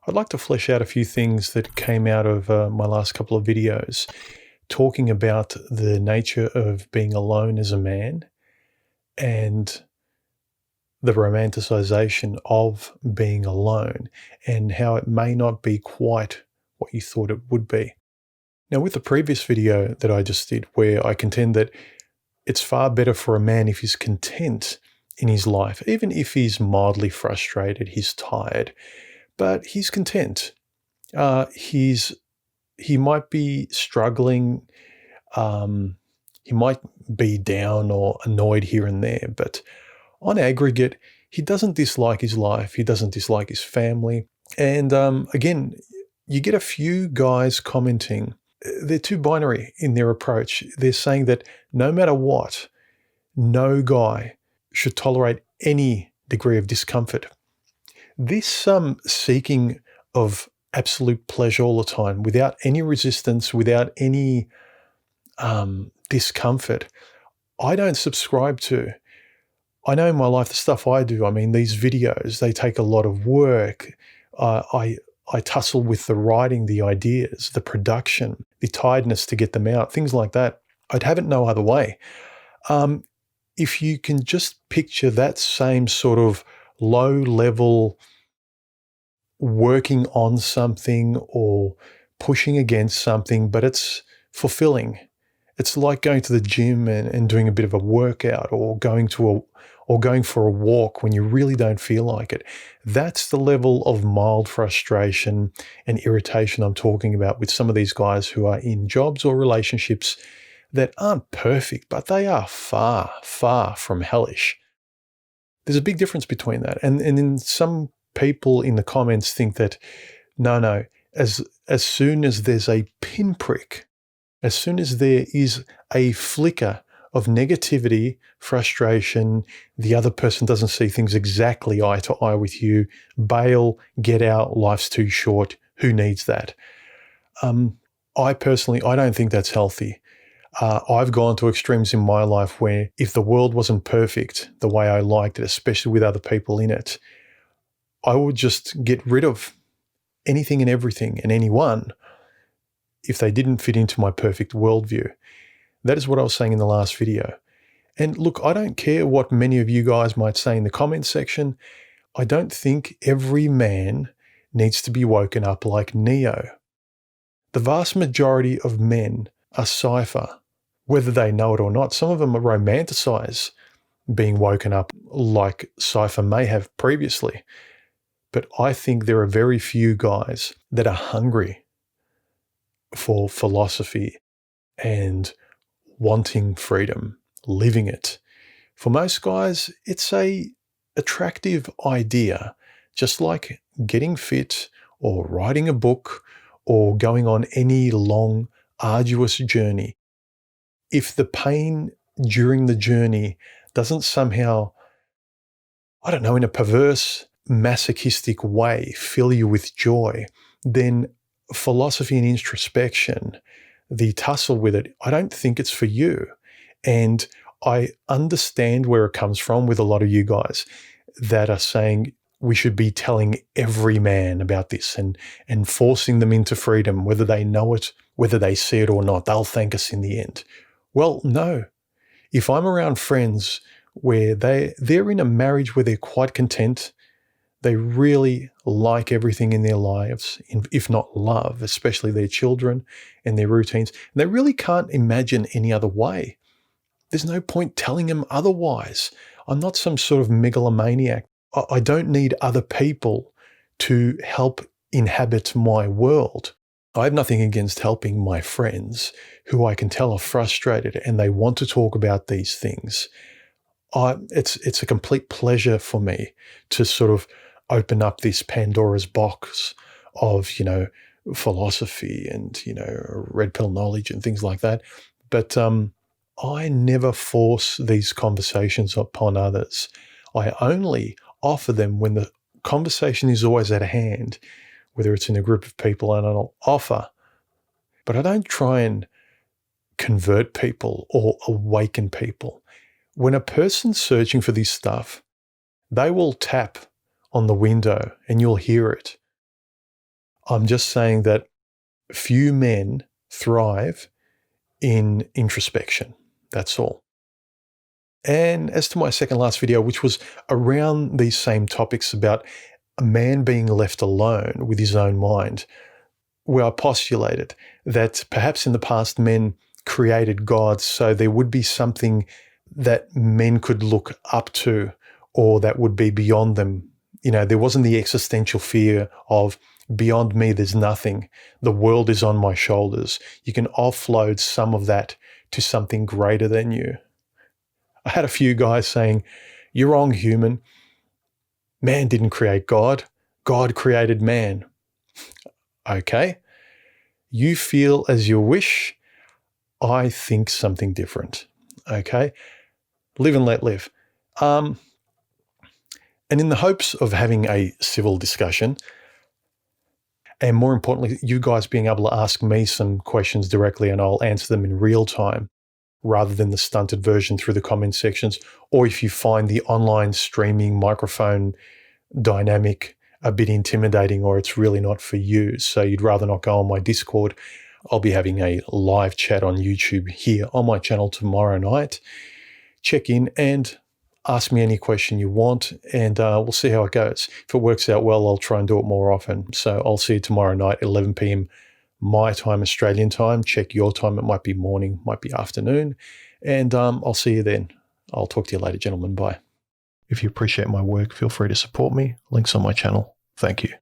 I'd like to flesh out a few things that came out of my last couple of videos, talking about the nature of being alone as a man and the romanticization of being alone and how it may not be quite what you thought it would be. Now, with the previous video that I just did, where I contend that it's far better for a man if he's content in his life, even if he's mildly frustrated, he's tired, but he's content. He might be struggling. He might be down or annoyed here and there, but on aggregate, he doesn't dislike his life. He doesn't dislike his family. And again, you get a few guys commenting. They're too binary in their approach. They're saying that no matter what, no guy should tolerate any degree of discomfort. This seeking of absolute pleasure all the time, without any resistance, without any discomfort, I don't subscribe to. I know in my life, the stuff I do, I mean, these videos, they take a lot of work. I tussle with the writing, the ideas, the production, the tiredness to get them out, things like that. I'd have it no other way. If you can just picture that same sort of low-level working on something or pushing against something, but it's fulfilling. It's like going to the gym and doing a bit of a workout, or going for a walk when you really don't feel like it. That's the level of mild frustration and irritation I'm talking about with some of these guys who are in jobs or relationships that aren't perfect, but they are far, far from hellish. There's a big difference between that. And then some people in the comments think that, no, as soon as there's a pinprick, as soon as there is a flicker of negativity, frustration, the other person doesn't see things exactly eye to eye with you, bail, get out, life's too short, who needs that? I don't think that's healthy. I've gone to extremes in my life where if the world wasn't perfect the way I liked it, especially with other people in it, I would just get rid of anything and everything and anyone if they didn't fit into my perfect worldview. That is what I was saying in the last video. And look, I don't care what many of you guys might say in the comments section. I don't think every man needs to be woken up like Neo. The vast majority of men are Cypher, whether they know it or not. Some of them romanticize being woken up like Cypher may have previously. But I think there are very few guys that are hungry for philosophy and wanting freedom, living it. For most guys, it's a attractive idea, just like getting fit or writing a book or going on any long, arduous journey. If the pain during the journey doesn't somehow, I don't know, in a perverse, masochistic way fill you with joy, then philosophy and introspection, the tussle with it, I don't think it's for you. And I understand where it comes from with a lot of you guys that are saying we should be telling every man about this and forcing them into freedom, whether they know it, whether they see it or not. They'll thank us in the end. Well, no. If I'm around friends where they're in a marriage where they're quite content, they really like everything in their lives, if not love, especially their children and their routines. And they really can't imagine any other way. There's no point telling them otherwise. I'm not some sort of megalomaniac. I don't need other people to help inhabit my world. I have nothing against helping my friends who I can tell are frustrated and they want to talk about these things. It's a complete pleasure for me to sort of open up this Pandora's box of, philosophy and, red pill knowledge and things like that. But I never force these conversations upon others. I only offer them when the conversation is always at hand, whether it's in a group of people, and I'll offer. But I don't try and convert people or awaken people. When a person's searching for this stuff, they will tap on the window and you'll hear it. I'm just saying that few men thrive in introspection. That's all. And as to my second last video, which was around these same topics about a man being left alone with his own mind, where I postulated that perhaps in the past men created gods, so there would be something that men could look up to or that would be beyond them. You know, there wasn't the existential fear of beyond me, there's nothing. The world is on my shoulders. You can offload some of that to something greater than you. I had a few guys saying, "You're wrong, human. Man didn't create God. God created man." Okay. You feel as you wish. I think something different. Okay. Live and let live. And in the hopes of having a civil discussion, and more importantly, you guys being able to ask me some questions directly and I'll answer them in real time rather than the stunted version through the comment sections, or if you find the online streaming microphone dynamic a bit intimidating or it's really not for you, so you'd rather not go on my Discord, I'll be having a live chat on YouTube here on my channel tomorrow night. Check in and ask me any question you want, and we'll see how it goes. If it works out well, I'll try and do it more often. So I'll see you tomorrow night, 11 p.m. my time, Australian time. Check your time. It might be morning, might be afternoon. And I'll see you then. I'll talk to you later, gentlemen. Bye. If you appreciate my work, feel free to support me. Links on my channel. Thank you.